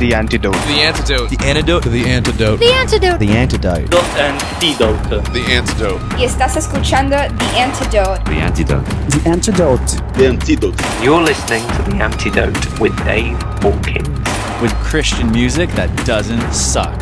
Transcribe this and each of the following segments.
The Antidote. The Antidote. The Antidote. The Antidote. The Antidote. The Antidote. The Antidote. The Antidote. Y estás escuchando The Antidote. The Antidote. The Antidote. The Antidote. You're listening to The Antidote with Dave Hawkins. With Christian music that doesn't suck.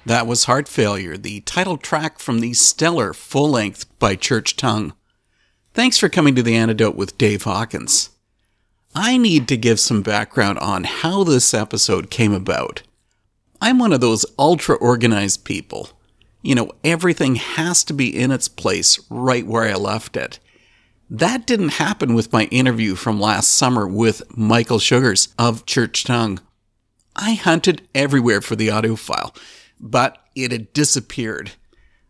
That was Heart Failure, the title track from the stellar full-length By Church Tongue. Thanks for coming to The Antidote with Dave Hawkins. I need to give some background on how this episode came about. I'm one of those ultra-organized people. You know, everything has to be in its place right where I left it. That didn't happen with my interview from last summer with Michael Sugars of Church Tongue. I hunted everywhere for the audio file, but it had disappeared.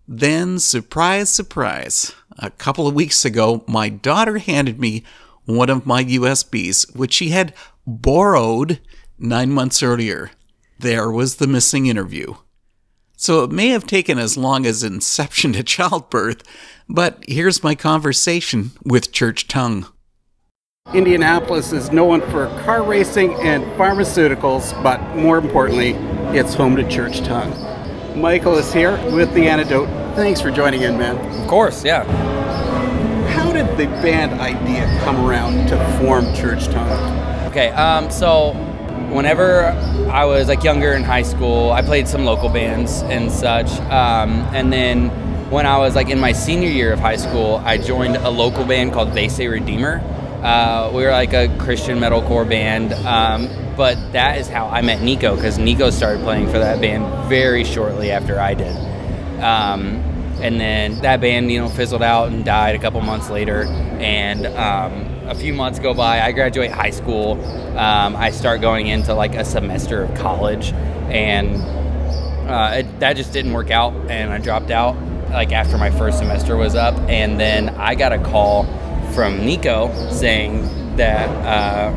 Then, surprise, surprise, a couple of weeks ago, my daughter handed me one of my USBs, which she had borrowed 9 months earlier. There was the missing interview. So it may have taken as long as inception to childbirth, but here's my conversation with Church Tongue. Indianapolis is known for car racing and pharmaceuticals, but more importantly, it's home to Church Tongue. Michael is here with The Antidote. Thanks for joining in, man. Of course, yeah. How did the band idea come around to form Church Tongue? Okay, so whenever I was like younger in high school, I played some local bands and such. And then when I was like in my senior year of high school, I joined a local band called They Say Redeemer. We were like a Christian metalcore band, but that is how I met Nico, because Nico started playing for that band very shortly after I did. And then that band, fizzled out and died a couple months later. And a few months go by, I graduate high school. I start going into like a semester of college, and that just didn't work out, and I dropped out like after my first semester was up. And then I got a call from Nico saying that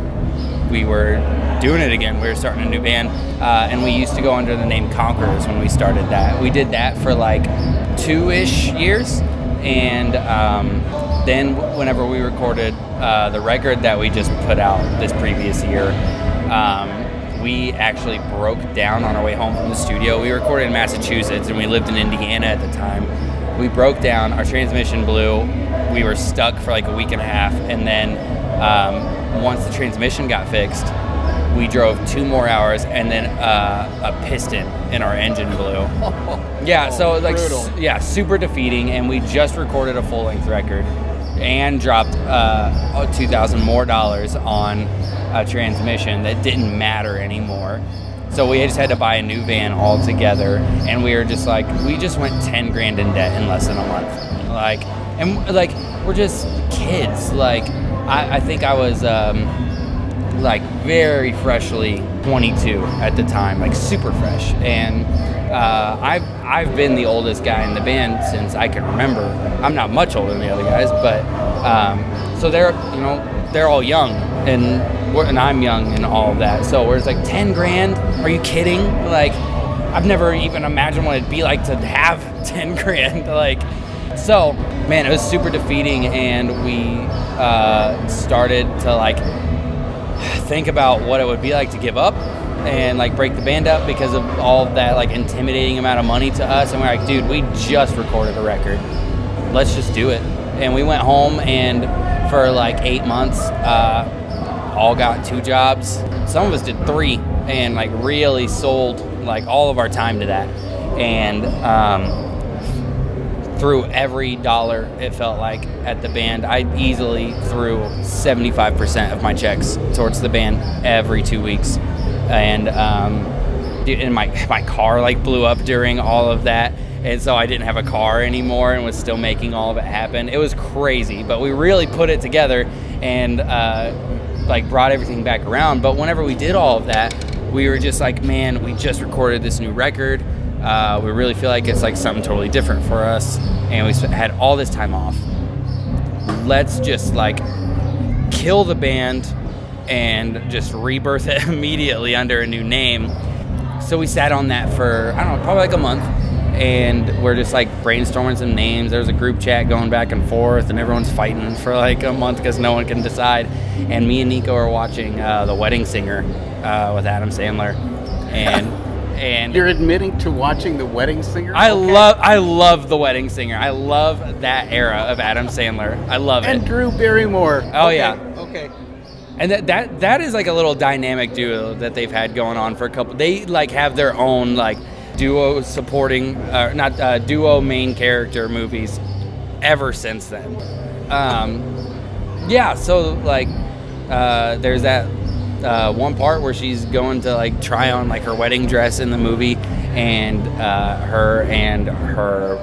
we were doing it again. We were starting a new band, and we used to go under the name Conquerors when we started that. We did that for like 2-ish years, and then whenever we recorded the record that we just put out this previous year, we actually broke down on our way home from the studio. We recorded in Massachusetts, and we lived in Indiana at the time. We broke down, our transmission blew, we were stuck for like a week and a half, and then once the transmission got fixed, we drove 2 more hours, and then a piston in our engine blew. Yeah, so like, yeah, super defeating. And we just recorded a full-length record and dropped $2,000 more on a transmission that didn't matter anymore. So we just had to buy a new van altogether, and we were just like, we just went 10 grand in debt in less than a month. Like, and like, we're just kids. Like, I think I was like very freshly 22 at the time, like super fresh. And I've been the oldest guy in the band since I can remember. I'm not much older than the other guys, but so they're all young, and I'm young and all of that. So we're just like, 10 grand? Are you kidding? Like, I've never even imagined what it'd be like to have 10 grand. Like, so man, it was super defeating, and we started to like think about what it would be like to give up and like break the band up because of all of that like intimidating amount of money to us. And we're like, dude, we just recorded a record, let's just do it. And we went home, and for like 8 months all got 2 jobs. Some of us did 3, and like really sold like all of our time to that. And threw every dollar, it felt like, at the band. I easily threw 75% of my checks towards the band every 2 weeks. And dude, and my car like blew up during all of that, and so I didn't have a car anymore and was still making all of it happen. It was crazy, but we really put it together and like brought everything back around. But whenever we did all of that, we were just like, man, we just recorded this new record. We really feel like it's like something totally different for us, and we had all this time off. Let's just like kill the band and just rebirth it immediately under a new name. So we sat on that for, I don't know, probably like a month, and we're just like brainstorming some names. There's a group chat going back and forth, and everyone's fighting for like a month because no one can decide. And me and Nico are watching The Wedding Singer with Adam Sandler, and you're admitting to watching The Wedding Singer? I love The Wedding Singer. I love that era of Adam Sandler. I love it. And Drew Barrymore. Oh, okay. yeah. Okay. And that is like a little dynamic duo that they've had going on for a couple. They like have their own like duo supporting, duo main character movies ever since then. Yeah. So like, there's that one part where she's going to like try on like her wedding dress in the movie, and her and her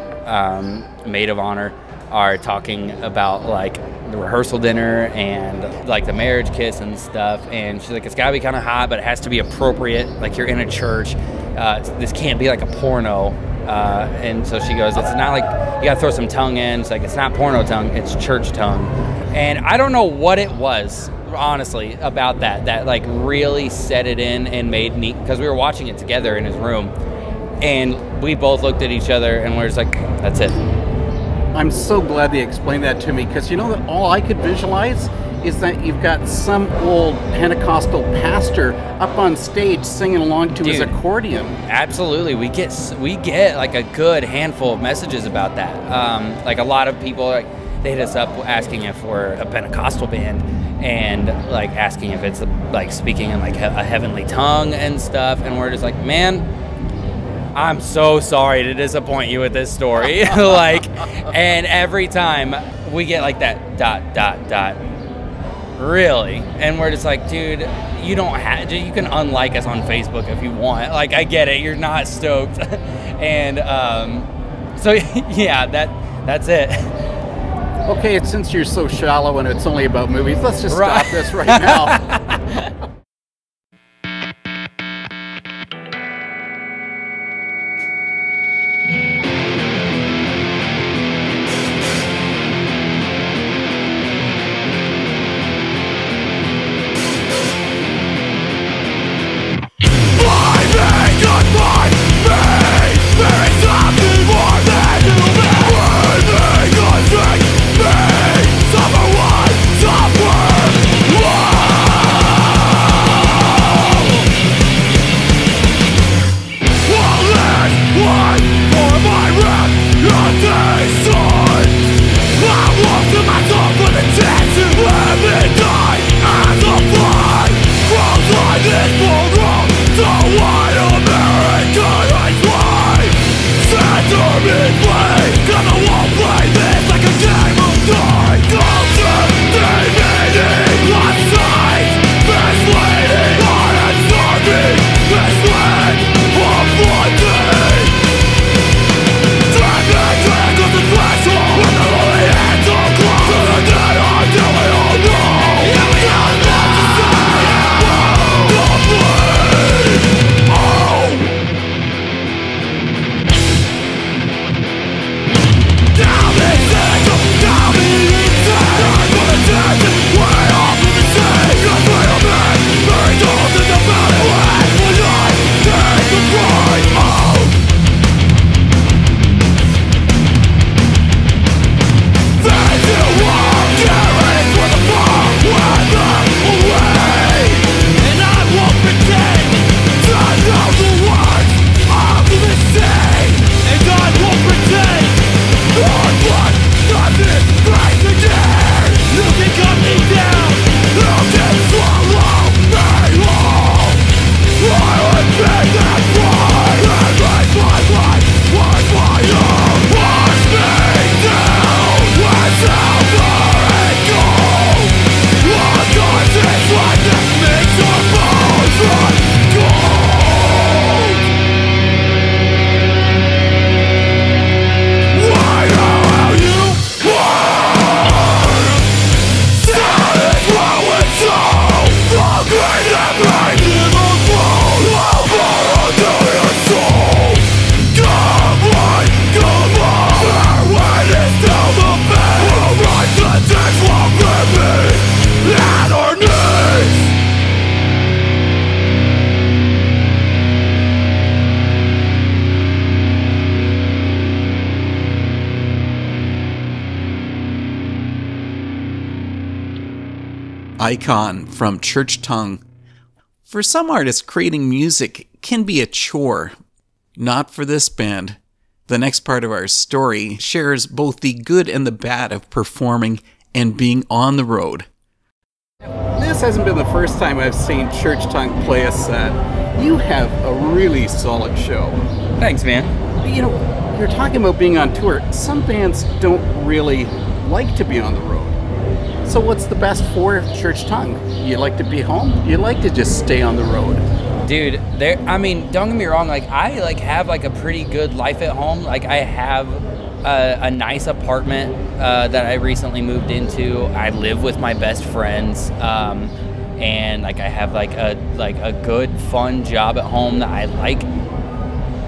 maid of honor are talking about like the rehearsal dinner and like the marriage kiss and stuff. And she's like, it's gotta be kind of hot, but it has to be appropriate, like you're in a church. This can't be like a porno. And so she goes, it's not like, you gotta throw some tongue in. It's like, it's not porno tongue, it's church tongue. And I don't know what it was, honestly, about that like really set it in and made me, because we were watching it together in his room, and we both looked at each other and we're just like, that's it. I'm so glad they explained that to me, because you know that all I could visualize is that you've got some old Pentecostal pastor up on stage singing along to his accordion. Absolutely, we get like a good handful of messages about that. Like a lot of people, like they hit us up asking if we're a Pentecostal band, and like asking if it's like speaking in like a heavenly tongue and stuff, and we're just like, man, I'm so sorry to disappoint you with this story. Like, and every time we get like that ... really? And we're just like, dude, you don't have, you can unlike us on Facebook if you want. Like, I get it, you're not stoked. And so yeah, that's it. Okay, since you're so shallow and it's only about movies, let's just stop this right now. Icon from Church Tongue. For some artists, creating music can be a chore. Not for this band. The next part of our story shares both the good and the bad of performing and being on the road. This hasn't been the first time I've seen Church Tongue play a set. You have a really solid show. Thanks, man. You know, you're talking about being on tour. Some bands don't really like to be on the road. So what's the best for Church Tongue? You like to be home? You like to just stay on the road? Dude, I mean, don't get me wrong, like, I have like a pretty good life at home. Like, I have a nice apartment that I recently moved into. I live with my best friends, and like I have like a good fun job at home that I like,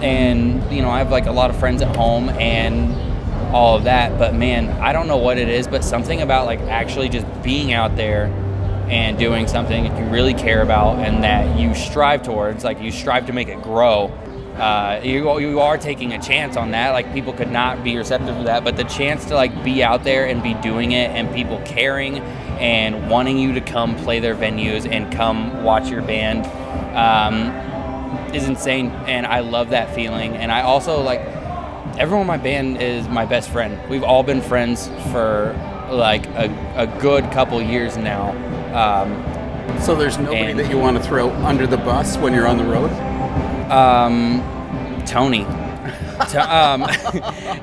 and you know, I have like a lot of friends at home and all of that. But man, I don't know what it is, but something about like actually just being out there and doing something that you really care about and that you strive towards, like you strive to make it grow. You are taking a chance on that. Like, people could not be receptive to that, but the chance to like be out there and be doing it and people caring and wanting you to come play their venues and come watch your band is insane. And I love that feeling. And I also like, everyone in my band is my best friend. We've all been friends for like a good couple years now. So there's nobody that you want to throw under the bus when you're on the road? Tony.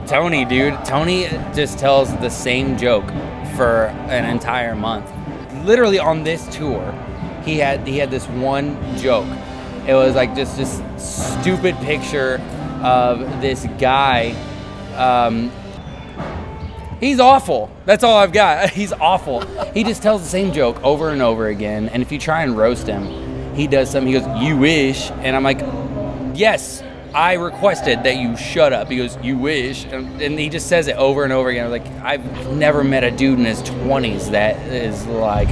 Tony, dude. Tony just tells the same joke for an entire month. literally on this tour, he had this one joke. It was like just this stupid picture of this guy. He's awful. That's all I've got. He's awful. He just tells the same joke over and over again. And if you try and roast him, he does something. He goes, "You wish," and I'm like, "Yes, I requested that you shut up." He goes, "You wish," and he just says it over and over again. I was like, I've never met a dude in his 20s that is like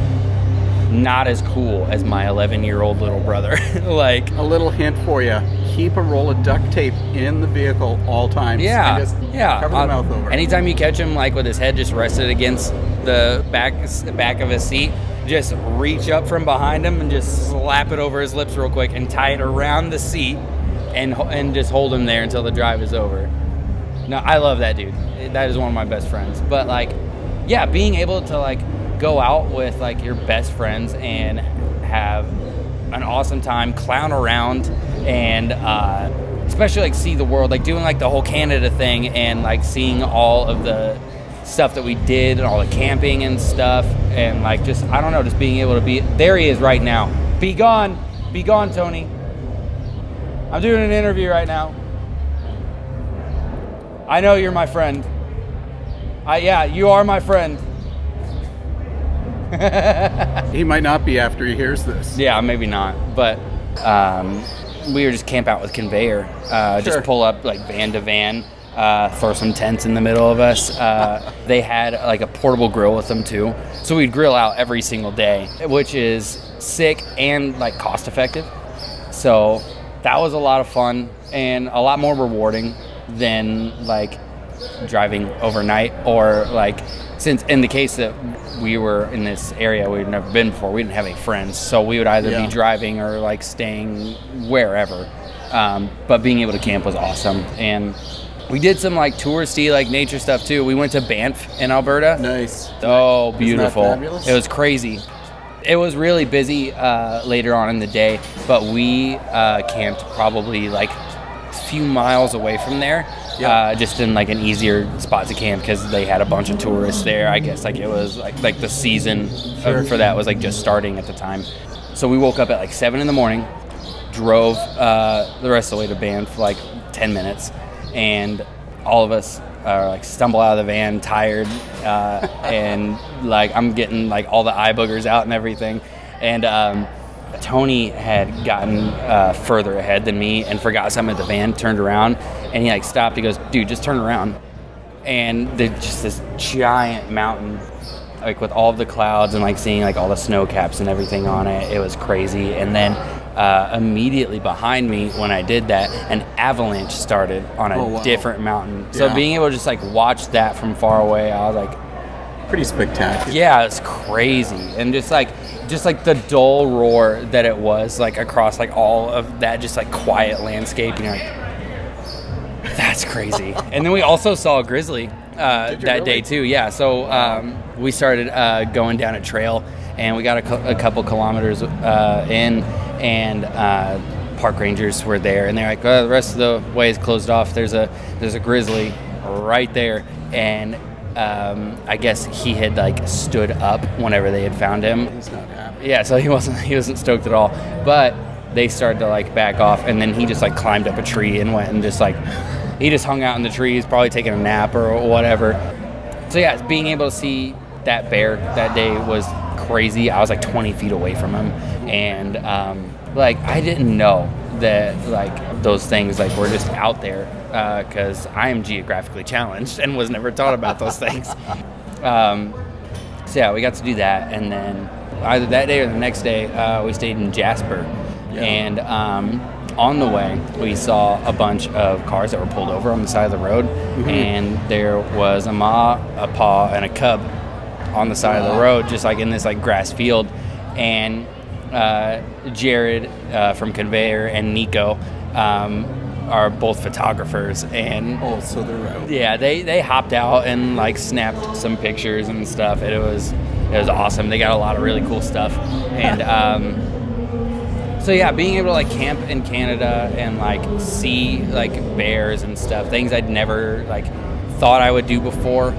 not as cool as my 11-year-old little brother. Like, a little hint for you: keep a roll of duct tape in the vehicle all times. yeah, And just yeah. cover the mouth over. Anytime you catch him like with his head just rested against the back of his seat, just reach up from behind him and just slap it over his lips real quick and tie it around the seat. And just hold him there until the drive is over. No, I love that dude. That is one of my best friends. But like, yeah, being able to like go out with like your best friends and have an awesome time, clown around, and especially like see the world, like doing like the whole Canada thing and like seeing all of the stuff that we did and all the camping and stuff, and like just, I don't know, just being able to be, there he is right now. Be gone, Tony. I'm doing an interview right now. I know you're my friend. Yeah, you are my friend. He might not be after he hears this. Yeah, maybe not. But we were just camp out with Conveyor. Just pull up like van to van, throw some tents in the middle of us. They had like a portable grill with them too. So we'd grill out every single day, which is sick and like cost effective. So that was a lot of fun and a lot more rewarding than like driving overnight, or like, since in the case that we were in this area we'd never been before, we didn't have any friends, so we would either be driving or like staying wherever. But being able to camp was awesome, and we did some like touristy like nature stuff too. We went to Banff in Alberta. Nice. Oh, beautiful. Isn't that fabulous? It was crazy. It was really busy later on in the day, but we camped probably like a few miles away from there, just in like an easier spot to camp because they had a bunch of tourists there. I guess like it was like the season for that was like just starting at the time. So we woke up at like 7 in the morning, drove the rest of the way to Banff for like 10 minutes, and all of us like stumble out of the van tired, and like I'm getting like all the eye boogers out and everything, and Tony had gotten further ahead than me and forgot something at the van, turned around, and he like stopped. He goes, "Dude, just turn around." And there's just this giant mountain like with all of the clouds and like seeing like all the snow caps and everything on it. It was crazy. And then immediately behind me when I did that, an avalanche started on a different mountain. So being able to just like watch that from far away, I was like, pretty spectacular. yeah, it's crazy. And just like the dull roar that it was like across like all of that just like quiet landscape, and you're like, that's crazy. And then we also saw a grizzly that day too. Yeah, so we started going down a trail, and we got a couple kilometers in, and park rangers were there, and they're like, the rest of the way is closed off. There's a grizzly right there, and I guess he had like stood up whenever they had found him. He's not happy. Yeah, so he wasn't stoked at all. But they started to like back off, and then he just like climbed up a tree and went and just like he just hung out in the trees, probably taking a nap or whatever. So yeah, being able to see that bear that day was crazy. I was like 20 feet away from him, and like I didn't know that like those things like were just out there, because I am geographically challenged and was never taught about those things. So yeah, we got to do that, and then either that day or the next day we stayed in Jasper, and on the way we saw a bunch of cars that were pulled over on the side of the road, and there was a ma, a pa, and a cub on the side of the road, just like in this like grass field. And Jared from Conveyor and Nico are both photographers, and so they're out. yeah, they hopped out and like snapped some pictures and stuff. It was awesome. They got a lot of really cool stuff, and so yeah, being able to like camp in Canada and like see like bears and stuff, things I'd never like thought I would do before,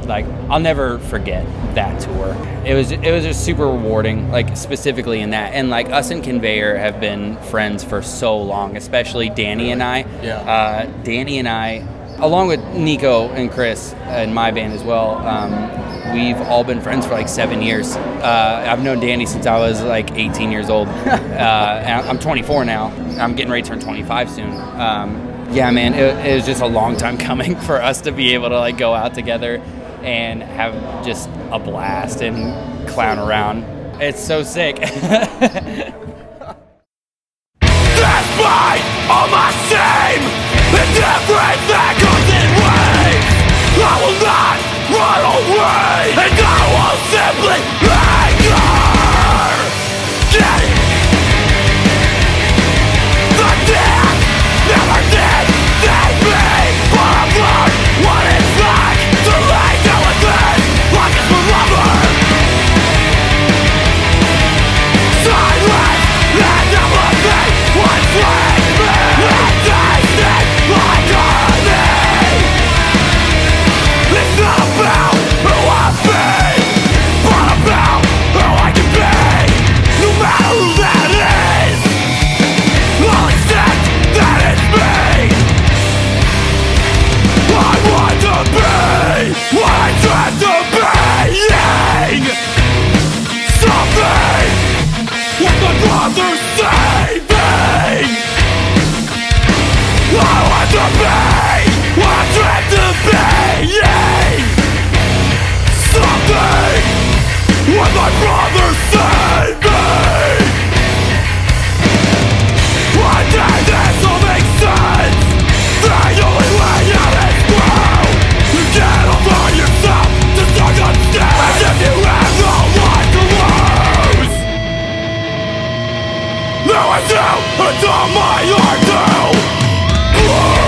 like, I'll never forget that tour. It was just super rewarding, like, specifically in that. And like, us and Conveyor have been friends for so long, especially Danny and I. Yeah. Danny and I, along with Nico and Chris and my band as well, we've all been friends for like 7 years. I've known Danny since I was like 18 years old. And I'm 24 now. I'm getting ready to turn 25 soon. Yeah, man, it was just a long time coming for us to be able to like go out together and have just a blast and clown around. It's so sick. Despite all my shame and everything comes in waves, I will not run away, and I will simply anger. Get it? The death never did save me, but I've learned what it's like to lay down within like it's forever. Silence and empathy would free me, and tasted like honey. It's not about who I've been, but about who I can be. No matter who that is, I'll accept that it's me. I want to be what I dreamt of being. Something what my brother saving. I want to be what I dreamt of being. Something what my brother saving. One day this will make sense. The only way out is through. You can't allow yourself to suck on steps as if you have no life to lose. Now I do until my heart to bloom.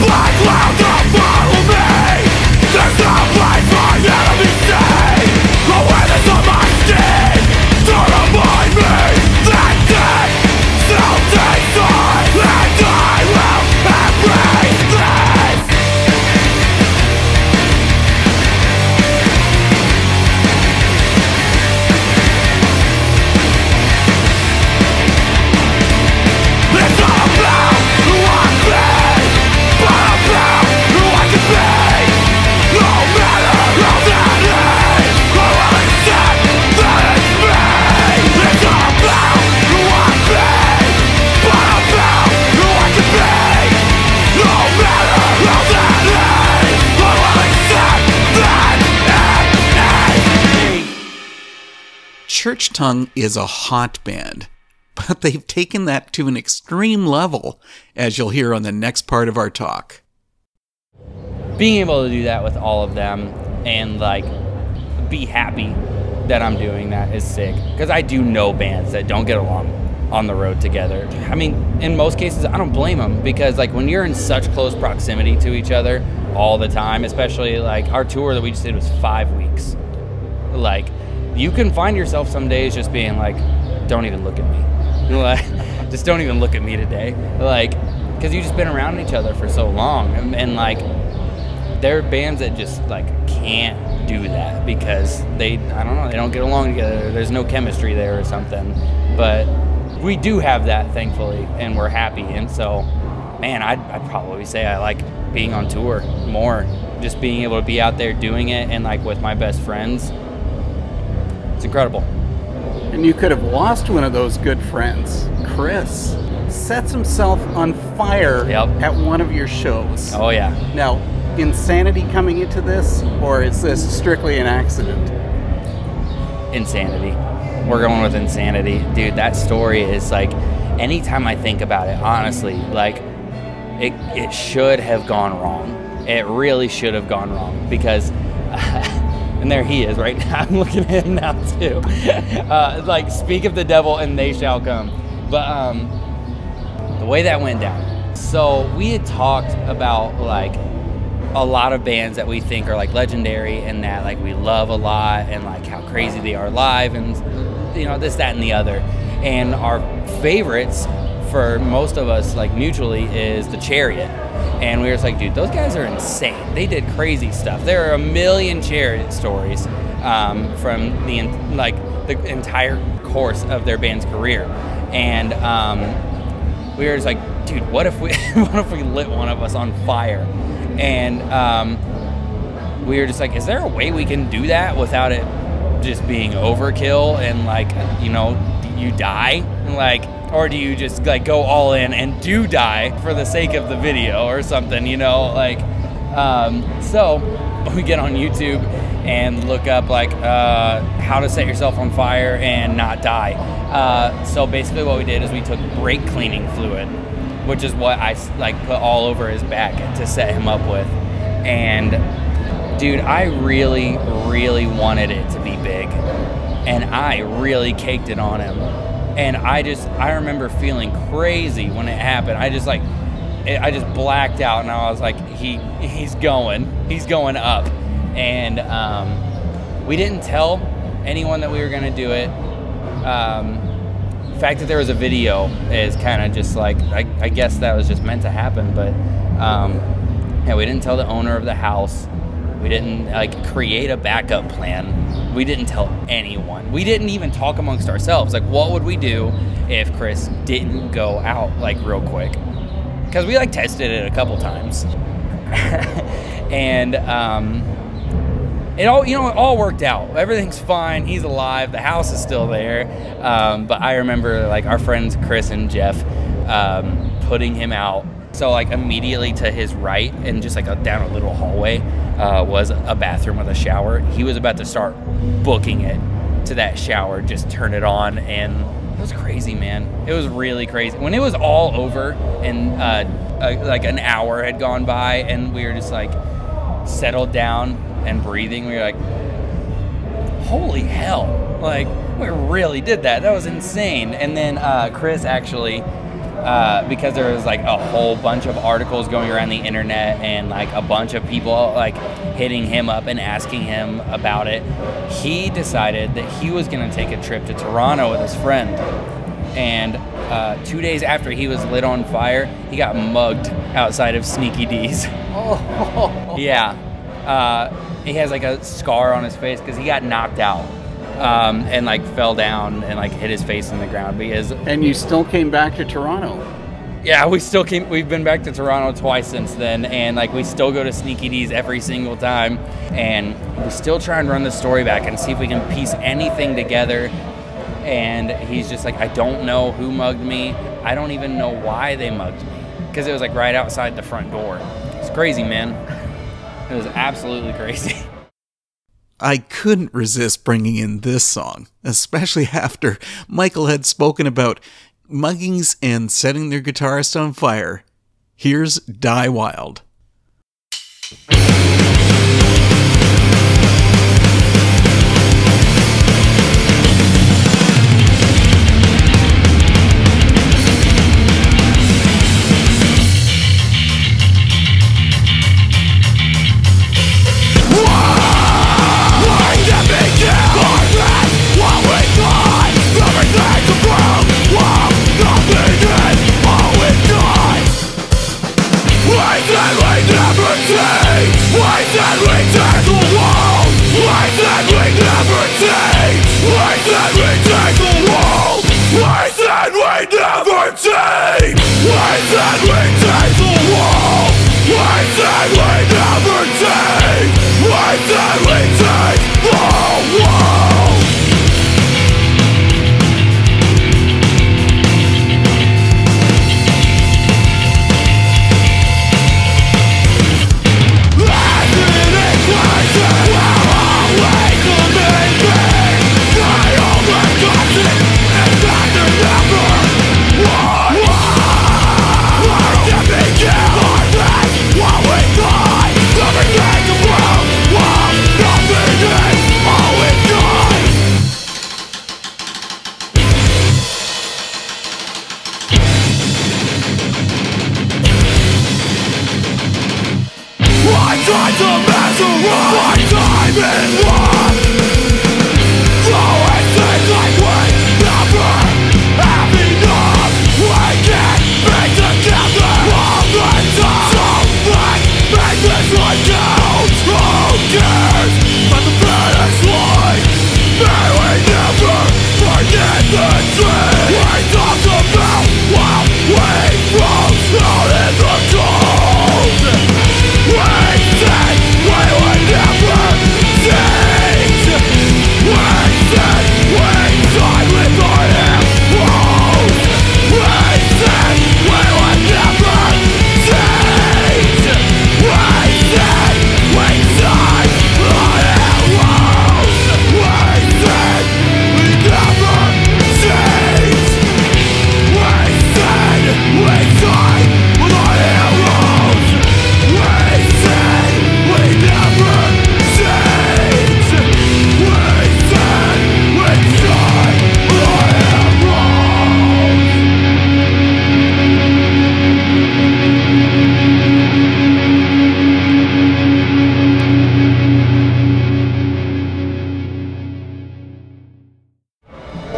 Black clouds don't follow me. There's no place my enemies stay. Awareness of my skin to remind me that death still takes on, and I will embrace this. It's not about who I've been, but about who I can be. No matter how that is, I will accept that it's me. It's not about who I've been, but about who I can be. No matter how that is, I will accept that it is me. Church Tongue is a hot band, but they've taken that to an extreme level, as you'll hear on the next part of our talk. Being able to do that with all of them and like be happy that I'm doing that is sick, because I do know bands that don't get along on the road together. I mean, in most cases I don't blame them, because like when you're in such close proximity to each other all the time, especially like our tour that we just did was 5 weeks, like you can find yourself some days just being like, don't even look at me, like just don't even look at me today, like, because you've just been around each other for so long, and like there are bands that just like can't do that because they, I don't know, they don't get along together. There's no chemistry there or something. But we do have that, thankfully, and we're happy. And so, man, I'd probably say I like being on tour more. Just being able to be out there doing it and like with my best friends. It's incredible. And you could have lost one of those good friends. Chris sets himself on fire at one of your shows. Oh, yeah. Now, insanity coming into this, or is this strictly an accident? Insanity. We're going with insanity. Dude, that story is like, anytime I think about it, honestly, like, it should have gone wrong. it really should have gone wrong because, and there he is right now. I'm looking at him now too. Like, speak of the devil and they shall come. But the way that went down. So we had talked about like a lot of bands that we think are like legendary and that like we love a lot and like how crazy they are live and, you know, this, that, and the other. And our favorites for most of us, like mutually, is the Chariot. And we were just like, dude, those guys are insane. They did crazy stuff. There are a million Chariot stories from the entire course of their band's career. And we were just like, dude, what if we lit one of us on fire? And we were just like, is there a way we can do that without it just being overkill and like, you know, you die? Like, or do you just like go all in and do die for the sake of the video or something, you know? Like, so we get on YouTube and look up like how to set yourself on fire and not die. So basically what we did is we took brake cleaning fluid, which is what I like put all over his back to set him up with. And dude, I really, really wanted it to be big, and I really caked it on him. And I remember feeling crazy when it happened. I just blacked out, and I was like, he's going up. And we didn't tell anyone that we were gonna do it. The fact that there was a video is kind of just like, I guess that was just meant to happen. But yeah, we didn't tell the owner of the house. We didn't like create a backup plan. We didn't tell anyone. We didn't even talk amongst ourselves. Like, what would we do if Chris didn't go out like real quick? Because we like tested it a couple times. And it all worked out. Everything's fine. He's alive. The house is still there. But I remember like our friends Chris and Jeff putting him out. So like immediately to his right and just like down a little hallway was a bathroom with a shower. He was about to start booking it to that shower, just turn it on, and it was crazy, man. It was really crazy. When it was all over and like an hour had gone by and we were just like settled down and breathing, we were like, holy hell, like we really did that. That was insane. And then Chris actually, because there was like a whole bunch of articles going around the internet and like a bunch of people like hitting him up and asking him about it, he decided that he was going to take a trip to Toronto with his friend. And 2 days after he was lit on fire, he got mugged outside of Sneaky D's. Oh. Yeah. He has like a scar on his face because he got knocked out. And like fell down and like hit his face in the ground because. And you still came back to Toronto? Yeah, we've been back to Toronto twice since then, and like we still go to Sneaky D's every single time, and we still try and run the story back and see if we can piece anything together. And he's just like, I don't know who mugged me. I don't even know why they mugged me, because it was like right outside the front door. It's crazy, man. It was absolutely crazy. I couldn't resist bringing in this song, especially after Michael had spoken about muggings and setting their guitarist on fire. Here's Die Wild. We said we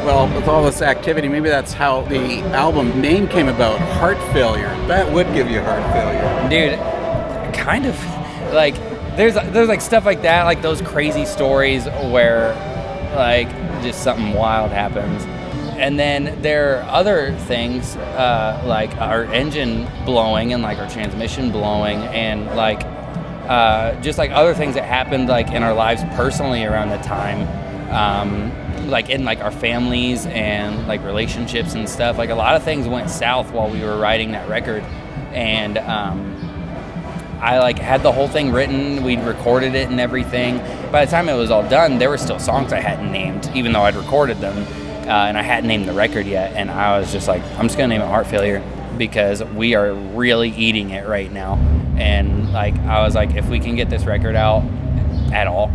Well, with all this activity, maybe that's how the album name came about, Heart Failure. That would give you heart failure. Dude, kind of. Like, there's like stuff like that, like those crazy stories where like just something wild happens. And then there are other things like our engine blowing and like our transmission blowing and like just like other things that happened like in our lives personally around the time. Like in like our families and like relationships and stuff. Like a lot of things went south while we were writing that record. And I like had the whole thing written, we'd recorded it and everything. By the time it was all done, there were still songs I hadn't named, even though I'd recorded them, and I hadn't named the record yet. And I was just like, I'm just gonna name it Heart Failure because we are really eating it right now. And like, I was like, if we can get this record out at all,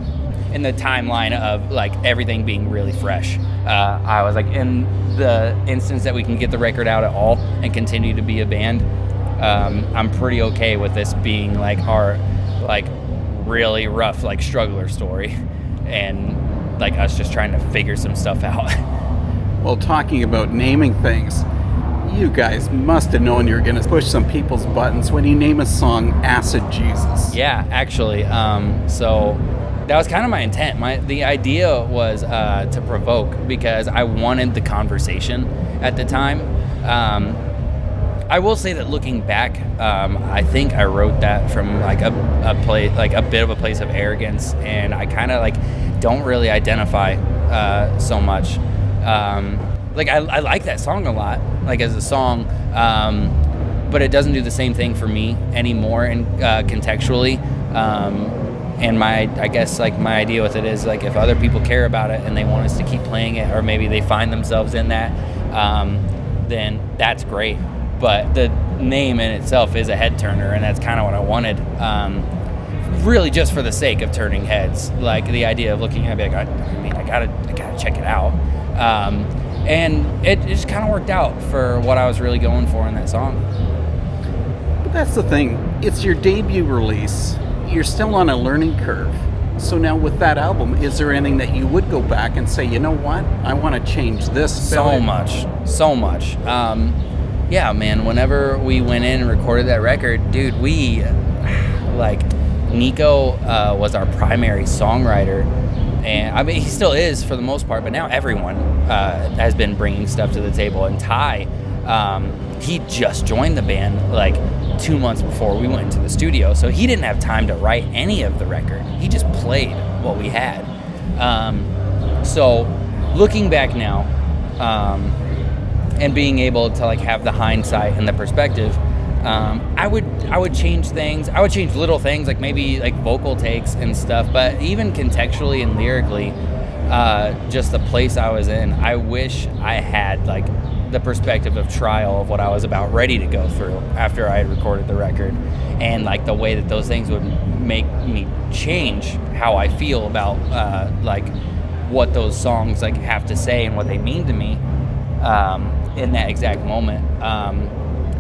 in the timeline of like everything being really fresh, I was like, in the instance that we can get the record out at all and continue to be a band, I'm pretty okay with this being like our like really rough like struggler story and like us just trying to figure some stuff out. Well, talking about naming things, you guys must have known you were going to push some people's buttons when you name a song Acid Jesus. Yeah, actually, so that was kind of my intent. The idea was to provoke because I wanted the conversation at the time. I will say that looking back, I think I wrote that from like a place, like a bit of a place of arrogance, and I kind of like don't really identify so much. Like I like that song a lot, like as a song, but it doesn't do the same thing for me anymore, and contextually. And I guess like my idea with it is like if other people care about it and they want us to keep playing it, or maybe they find themselves in that, then that's great. But the name in itself is a head turner, and that's kind of what I wanted. Really, just for the sake of turning heads, like the idea of looking at it, like, I gotta check it out. And it just kind of worked out for what I was really going for in that song. But that's the thing. It's your debut release. You're still on a learning curve. So now with that album, is there anything that you would go back and say, you know what, I want to change this? So much. Yeah, man, whenever we went in and recorded that record, dude, we, like, Nico was our primary songwriter. And I mean, he still is for the most part, but now everyone has been bringing stuff to the table. And Ty, he just joined the band like 2 months before we went into the studio, so he didn't have time to write any of the record. He just played what we had. So looking back now, and being able to like have the hindsight and the perspective, I would change things. I would change little things like maybe like vocal takes and stuff, but even contextually and lyrically, just the place I was in, I wish I had like the perspective of trial of what I was about ready to go through after I had recorded the record, and like the way that those things would make me change how I feel about like what those songs like have to say and what they mean to me in that exact moment,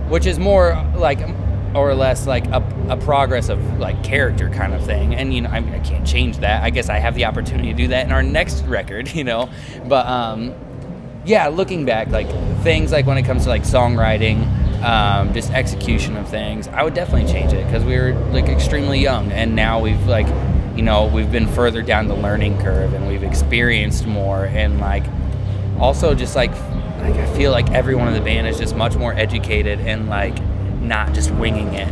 which is more like or less like a progress of like character kind of thing. And you know, I can't change that. I guess I have the opportunity to do that in our next record, you know. But yeah, looking back, like things like when it comes to like songwriting, just execution of things, I would definitely change it because we were like extremely young, and now we've like, you know, we've been further down the learning curve and we've experienced more, and like also just like I feel like everyone in the band is just much more educated and like not just winging it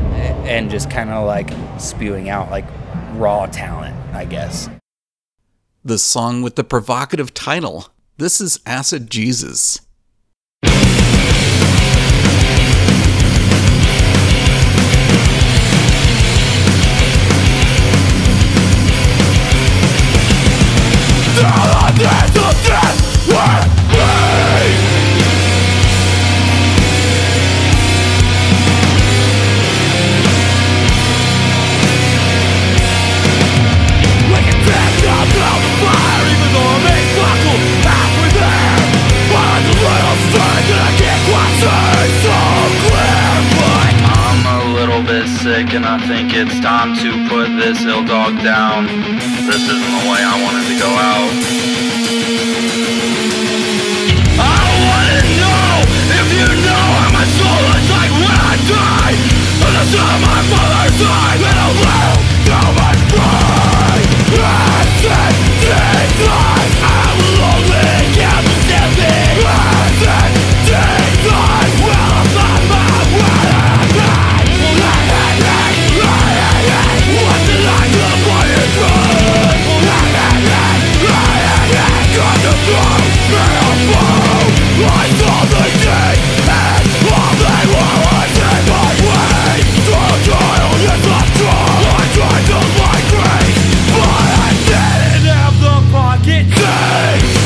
and just kind of like spewing out like raw talent, I guess. The song with the provocative title. This is Acid Jesus. Sick, and I think it's time to put this ill dog down. This isn't the way I wanted to go out. die. And the son of my father's side, and a little too much pride. Ascending life, I will only count to stepping. Ascending life, will I find my way? What's the life of what is wrong? Got the flow, and I'll fall. I saw the day, and all they were was in my way. Through trial, yes I'm strong. I tried to migrate, but I didn't have the pocket change.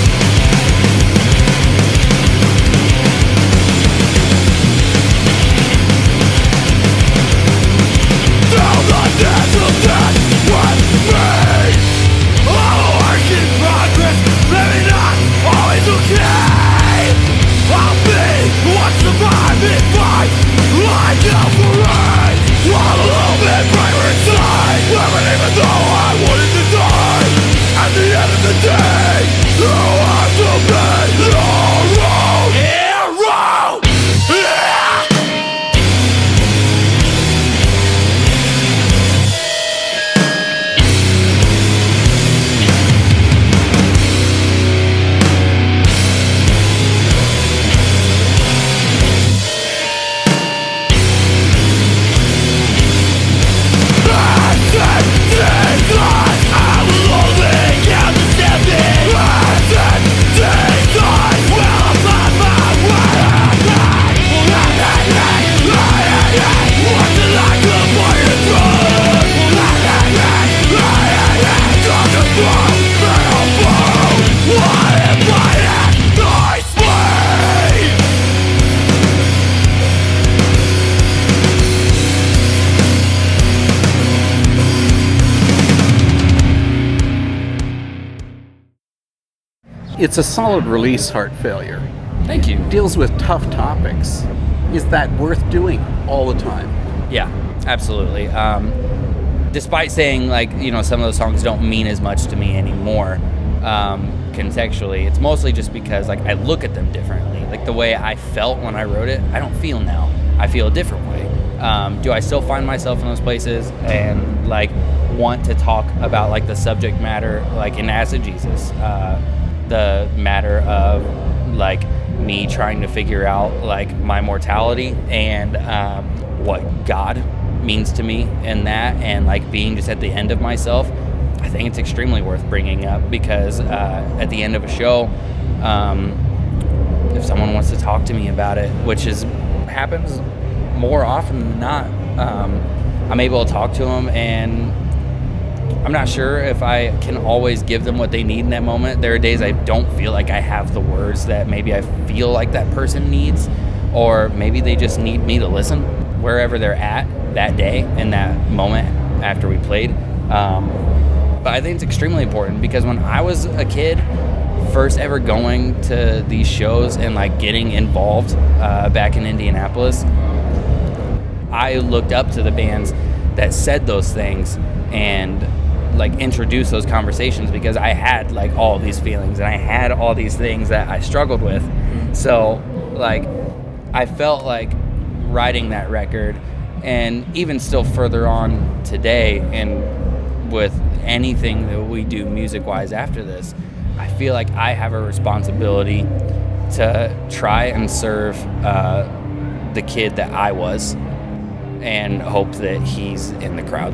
Down the dance of death with me. I'm a work in progress, maybe not always okay. I'll be what surviving fight like Alvarez. I'm a little bit braver inside, even though I wanted to die. At the end of the day, you have to be your own hero. Yeah! It's a solid release, Heart Failure. Thank you. Deals with tough topics. Is that worth doing all the time? Yeah, absolutely. Despite saying, like, you know, some of those songs don't mean as much to me anymore, contextually, it's mostly just because, like, I look at them differently. Like, the way I felt when I wrote it, I don't feel now. I feel a different way. Do I still find myself in those places and, like, want to talk about, like, the subject matter, like, in Acid Jesus, the matter of, like, me trying to figure out, like, my mortality and what God means to me in that, and, like, being just at the end of myself. I think it's extremely worth bringing up because at the end of a show, if someone wants to talk to me about it, which happens more often than not, I'm able to talk to them, and I'm not sure if I can always give them what they need in that moment. There are days I don't feel like I have the words that maybe I feel like that person needs, or maybe they just need me to listen wherever they're at that day in that moment after we played. But I think it's extremely important because when I was a kid, first ever going to these shows and, like, getting involved back in Indianapolis, I looked up to the bands that said those things and, like, introduce those conversations because I had, like, all these feelings and I had all these things that I struggled with. So, like, I felt like writing that record, and even still further on today, and with anything that we do music-wise after this, I feel like I have a responsibility to try and serve the kid that I was and hope that he's in the crowd.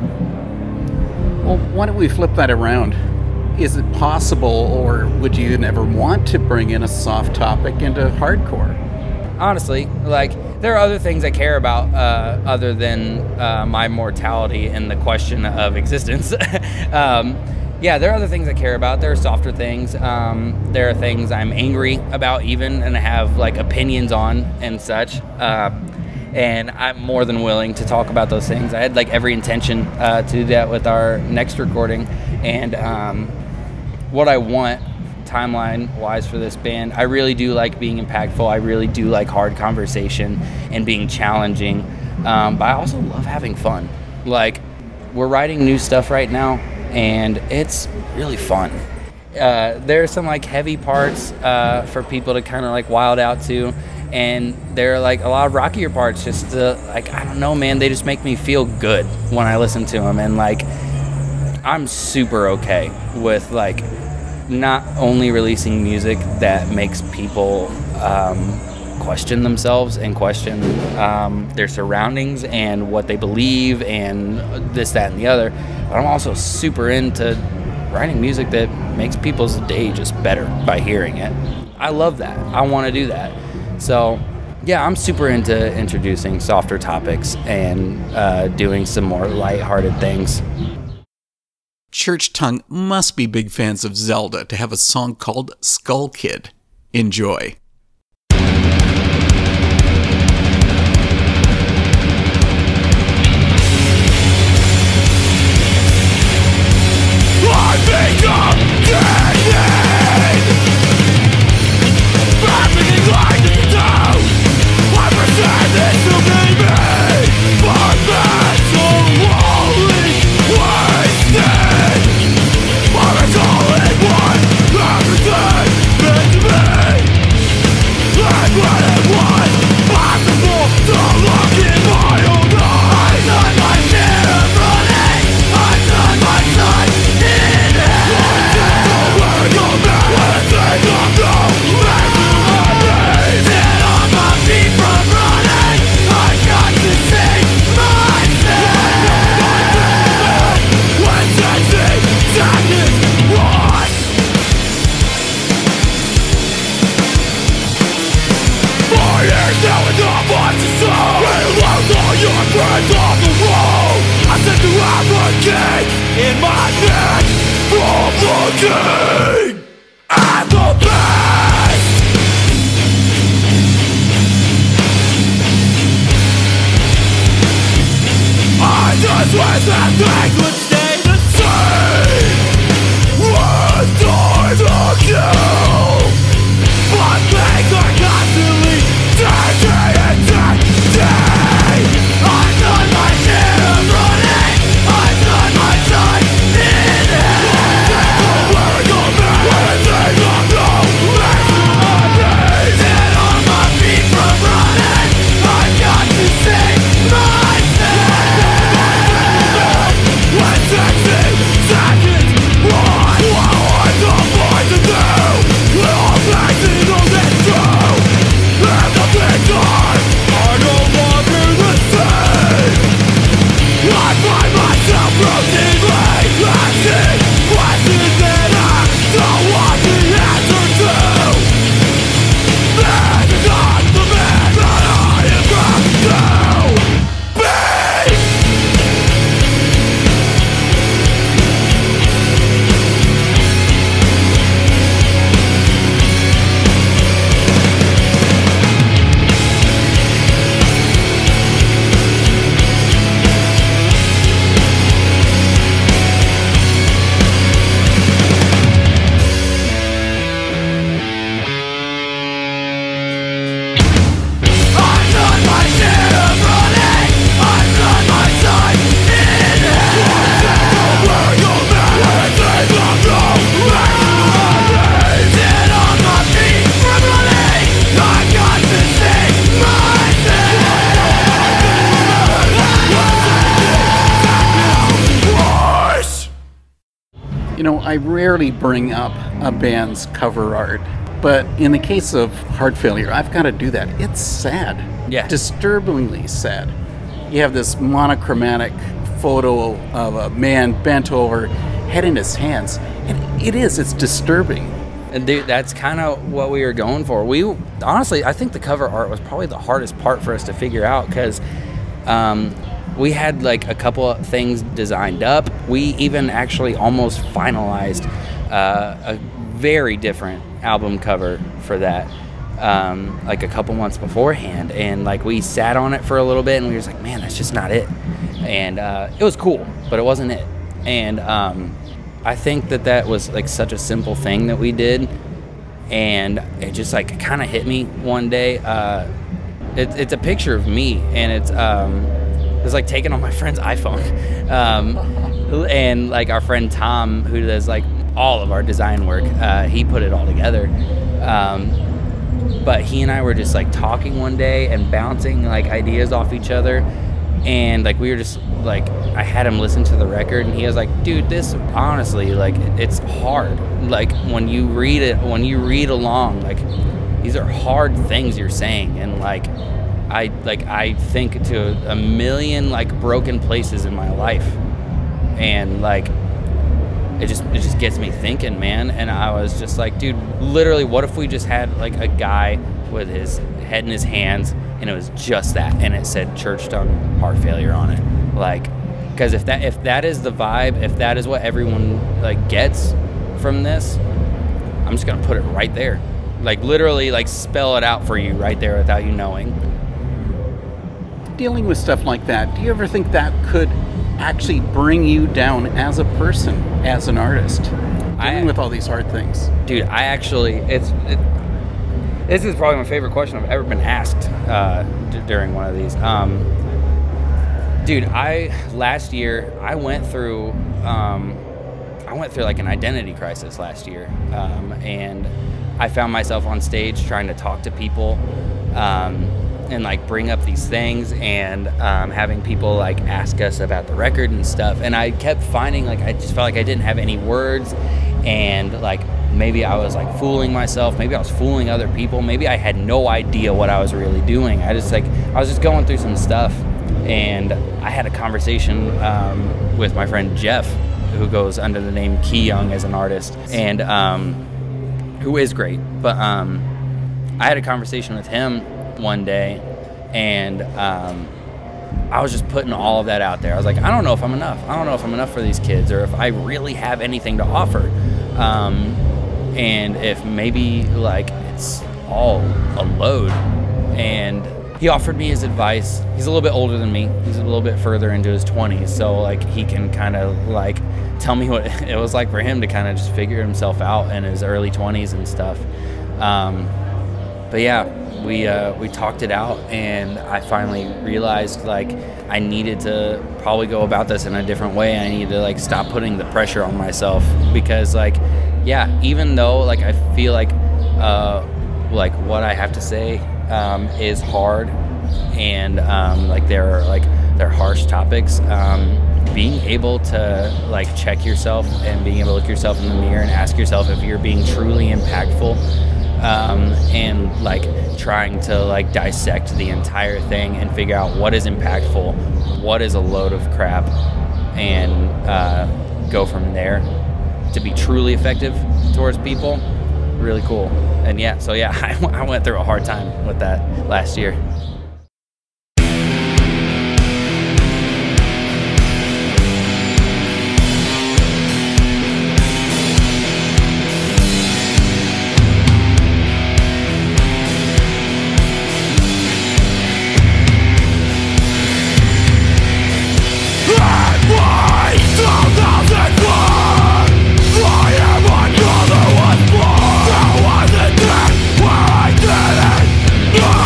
Well, why don't we flip that around? Is it possible, or would you never want to bring in a soft topic into hardcore? Honestly, like, there are other things I care about other than my mortality and the question of existence. Yeah, there are other things I care about. There are softer things. There are things I'm angry about even and have, like, opinions on and such. And I'm more than willing to talk about those things. I had, like, every intention to do that with our next recording. And what I want timeline-wise for this band, I really do like being impactful. I really do like hard conversation and being challenging. But I also love having fun. Like, we're writing new stuff right now, and it's really fun. There are some, like, heavy parts for people to kind of, like, wild out to, And there are like a lot of rockier parts, just like, I don't know, man, they just make me feel good when I listen to them. And like, I'm super okay with like not only releasing music that makes people question themselves and question their surroundings and what they believe and this, that, and the other, but I'm also super into writing music that makes people's day just better by hearing it. I love that. I want to do that. So yeah, I'm super into introducing softer topics and doing some more lighthearted things. Church Tongue must be big fans of Zelda to have a song called Skull Kid. Enjoy. I become dead. Passing like the town. I pretend this to be me, but that's only wasted. I recall it was everything meant to be, and when it was possible to look in my own eyes, I've done my share of running. I've done my time. In my neck from looking at the past. I just wish that things would stay the same with time to kill. But things are constantly changing and changing. I've done my share of running. I've done my time in it. Where I go back, when I think I'm back to my days. And on my feet from running, I've got to save myself. When 60 seconds run, I don't want to do. We're all facing on this true. And the things are no longer the same. I find myself routinely asking questions that I don't want the answer to. This is not the man that I am proud to be. I've done my share of running. I've done my time in it. Where I go back, when I think I'm back to my days. And on my feet from running, I've got to save myself. You know, I rarely bring up a band's cover art, but in the case of Heart Failure, I've got to do that. It's sad. Yeah. Disturbingly sad. You have this monochromatic photo of a man bent over, head in his hands. And it's disturbing. And that's kind of what we were going for. We honestly, I think the cover art was probably the hardest part for us to figure out, because we had like a couple of things designed up. We even actually almost finalized a very different album cover for that, like a couple months beforehand. And like we sat on it for a little bit, and we were just like, man, that's just not it. And it was cool, but it wasn't it. And I think that was like such a simple thing that we did, and it just like kind of hit me one day. It's a picture of me, and it's like taken on my friend's iPhone, and like our friend Tom, who does like all of our design work, he put it all together. But he and I were just like talking one day and bouncing like ideas off each other, and like we were just like, I had him listen to the record, and he was like, dude, this honestly, like, it's hard. Like when you read it, when you read along, like these are hard things you're saying, and like I think to a million like broken places in my life, and like it just gets me thinking, man. And I was just like, dude, literally, what if we just had like a guy with his head in his hands, and it was just that, and it said church tongue heart failure on it, like, because if that is the vibe, if that is what everyone like gets from this, I'm just gonna put it right there, like literally, like spell it out for you right there without you knowing. Dealing with stuff like that, do you ever think that could actually bring you down as a person, as an artist, dealing with all these hard things? Dude, I actually, this is probably my favorite question I've ever been asked during one of these. Dude, last year I went through like an identity crisis last year, and I found myself on stage trying to talk to people, and like bring up these things, and having people like ask us about the record and stuff, and I kept finding like I just felt like I didn't have any words, and like maybe I was like fooling myself, maybe I was fooling other people, maybe I had no idea what I was really doing. I was just going through some stuff, and I had a conversation with my friend Jeff, who goes under the name Key Young as an artist, and who is great, but I had a conversation with him one day, and I was just putting all of that out there. I was like, I don't know if I'm enough. I don't know if I'm enough for these kids, or if I really have anything to offer, and if maybe like it's all a load. And he offered me his advice. He's a little bit older than me. He's a little bit further into his 20s, so like he can kind of like tell me what it was like for him to kind of just figure himself out in his early 20s and stuff. But yeah, we talked it out, and I finally realized like I needed to probably go about this in a different way. I needed to like stop putting the pressure on myself, because like, yeah, even though like I feel like what I have to say is hard, and like they're harsh topics, being able to like check yourself, and being able to look yourself in the mirror and ask yourself if you're being truly impactful, and like trying to like dissect the entire thing and figure out what is impactful, what is a load of crap, and go from there to be truly effective towards people. Really cool. And yeah, so yeah, I went through a hard time with that last year. I am on the other was born. There was a day where I didn't know.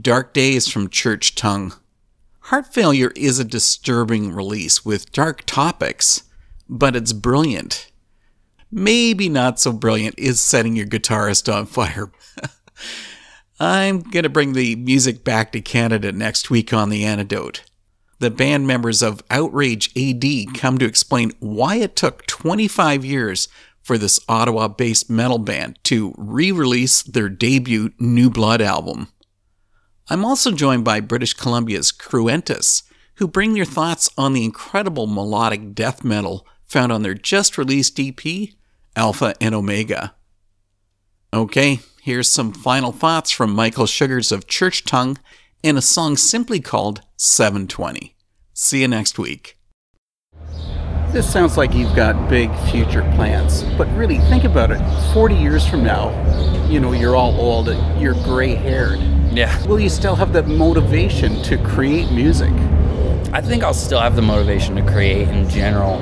Dark Days from Church Tongue. Heart Failure is a disturbing release with dark topics, but it's brilliant. Maybe not so brilliant is Setting Your Guitarist on Fire. I'm going to bring the music back to Canada next week on The Antidote. The band members of Outrage AD come to explain why it took 25 years for this Ottawa-based metal band to re-release their debut New Blood album. I'm also joined by British Columbia's Cruentus, who bring their thoughts on the incredible melodic death metal found on their just-released EP, Alpha and Omega. Okay, here's some final thoughts from Michael Sugars of Church Tongue in a song simply called 720. See you next week. This sounds like you've got big future plans, but really think about it. 40 years from now, you're all old, you're gray-haired. Yeah. Will you still have that motivation to create music? I think I'll still have the motivation to create in general.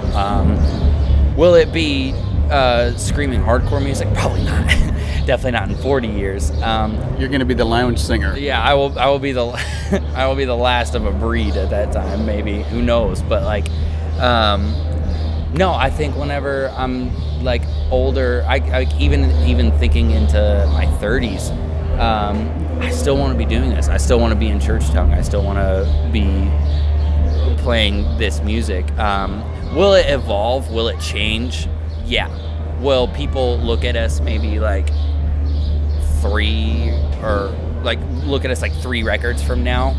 Will it be screaming hardcore music? Probably not. Definitely not in 40 years. You're going to be the lounge singer. Yeah, I will be the I will be the last of a breed at that time. Maybe, who knows? But no, I think whenever I'm older, I even thinking into my 30s. I still want to be doing this. I still want to be in Church Tongue. I still want to be playing this music. Will it evolve? Will it change? Yeah. Will people look at us maybe look at us 3 records from now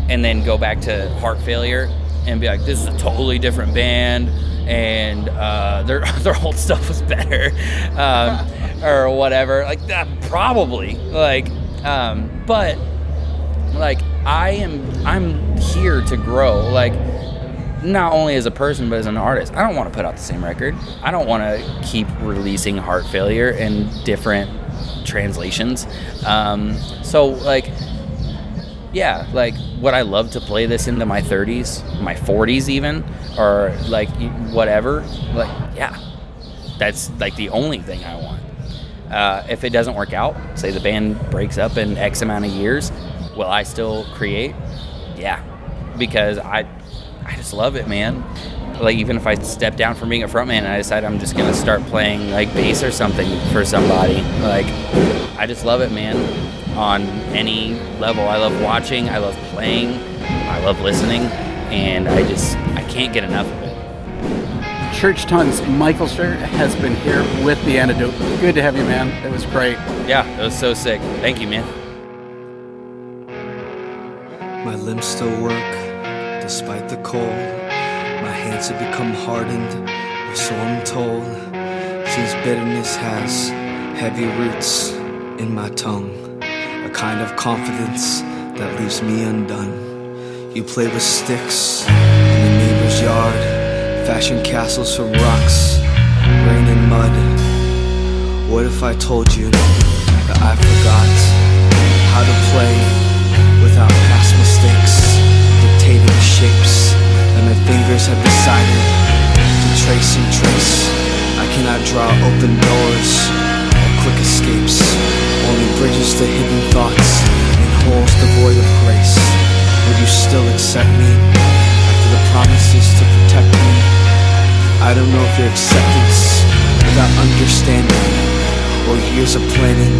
and then go back to Heart Failure and be like, this is a totally different band and their old stuff was better, or whatever, that probably, but I'm here to grow, not only as a person but as an artist. I don't want to put out the same record. I don't want to keep releasing Heart Failure in different translations. Would I love to play this into my 30s, my 40s even, or whatever? Yeah, that's the only thing I want. If it doesn't work out, say the band breaks up in X amount of years, will I still create? Yeah, because I just love it, man. Even if I step down from being a frontman and I decide I'm just gonna start playing bass or something for somebody, I just love it, man. On any level, I love watching, I love playing, I love listening, and I can't get enough of it. Church Tongue's Michael Scher has been here with The Antidote. Good to have you, man. It was great. Yeah, it was so sick. Thank you, man. My limbs still work, despite the cold. My hands have become hardened, or so I'm told. Since bitterness has heavy roots in my tongue, a kind of confidence that leaves me undone. You play with sticks in the neighbor's yard, fashion castles from rocks, rain and mud. What if I told you that I forgot how to play without past mistakes, dictating shapes that my fingers have decided to trace and trace? I cannot draw open doors or quick escapes, only bridges to hidden thoughts and holes devoid of grace. Would you still accept me after the promises to protect me? I don't know if your acceptance without understanding or years of planning